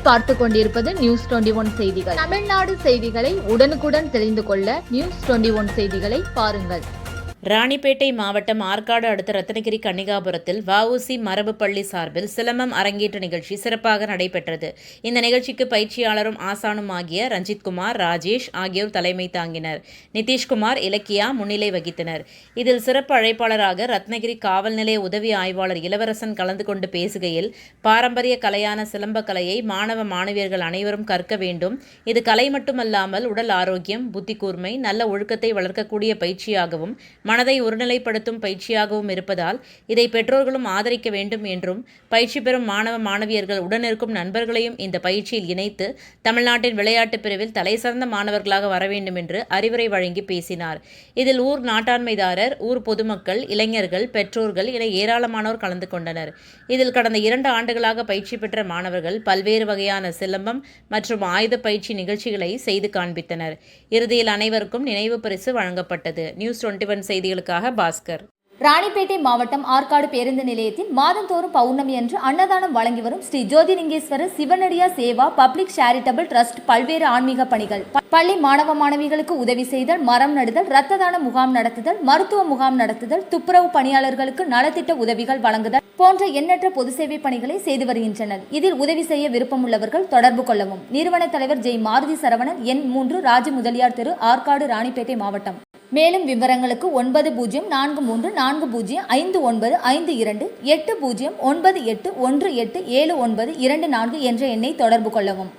நீங்கள் பார்த்து கொண்டிருப்பது News21 செய்திகள். தமிழ்நாடு செய்திகளை உடனுக்குடன் தெரிந்து கொள்ள News21 செய்திகளை பாருங்கள். ராணிப்பேட்டை மாவட்டம் ஆற்காடு அடுத்த ரத்னகிரி கன்னிகாபுரத்தில் வஉசி மரபு பள்ளி சார்பில் சிலம்பம் அரங்கேற்ற நிகழ்ச்சி சிறப்பாக நடைபெற்றது. இந்த நிகழ்ச்சிக்கு பயிற்சியாளரும் ஆசானும் ஆகிய ரஞ்சித்குமார், ராஜேஷ் ஆகியோர் தலைமை தாங்கினர். நிதிஷ்குமார், இலக்கியா முன்னிலை வகித்தனர். இதில் சிறப்பு அழைப்பாளராக ரத்னகிரி காவல் நிலைய உதவி ஆய்வாளர் இளவரசன் கலந்து கொண்டு பேசுகையில், பாரம்பரிய கலையான சிலம்ப கலையை மாணவ மாணவியர்கள் அனைவரும் கற்க வேண்டும். இது கலை மட்டுமல்லாமல் உடல் ஆரோக்கியம், புத்தி கூர்மை, நல்ல ஒழுக்கத்தை வளர்க்கக்கூடிய பயிற்சியாகவும் மனதை ஒருநிலைப்படுத்தும் பயிற்சியாகவும் இருப்பதால் இதை பெற்றோர்களும் ஆதரிக்க வேண்டும் என்றும், பயிற்சி பெறும் மாணவ மாணவியர்கள் உடனிருக்கும் நண்பர்களையும் இந்த பயிற்சியில் இணைத்து தமிழ்நாட்டின் விளையாட்டு பிரிவில் தலைசிறந்த மாணவர்களாக வர வேண்டும் என்று அறிவுரை வழங்கி பேசினார். இதில் ஊர் நாட்டாண்மைதாரர், ஊர் பொதுமக்கள், இளைஞர்கள், பெற்றோர்கள் என ஏராளமானோர் கலந்து கொண்டனர். இதில் கடந்த 2 ஆண்டுகளாக பயிற்சி பெற்ற மாணவர்கள் பல்வேறு வகையான சிலம்பம் மற்றும் ஆயுத பயிற்சி நிகழ்ச்சிகளை செய்து காண்பித்தனர். இறுதியில் அனைவருக்கும் நினைவு பரிசு வழங்கப்பட்டது. News21 செய்திகளுக்காக பாஸ்கர். ராணிப்பேட்டை மாவட்டம் ஆற்காடு பேருந்து நிலையத்தில் மாதந்தோறும் பௌர்ணமி அன்று அன்னதானம் வழங்கி வரும் Sri Jothilingeswarar சிவனடியா Seva public charitable trust பல்வேறு ஆன்மீக பணிகள், பள்ளி மாணவ மாணவிகளுக்கு உதவி செய்தல், மரம் நடுதல், இரத்த தான முகாம் நடத்துதல், மருத்துவ முகாம் நடத்துதல், துப்புரவு பணியாளர்களுக்கு நலத்திட்ட உதவிகள் வழங்குதல் போன்ற எண்ணற்ற பொது சேவை பணிகளை செய்து வருகின்றனர். இதில் உதவி செய்ய விருப்பமுள்ளவர்கள் தொடர்பு கொள்ளவும். நிறுவன தலைவர் ஜெய் மாருதி சரவணன், எண் 3, ராஜ முதலியார் தெரு, ஆற்காடு, ராணிப்பேட்டை மாவட்டம். மேலும் விவரங்களுக்கு 9040405952 80981879 என்ற எண்ணை தொடர்பு கொள்ளவும்.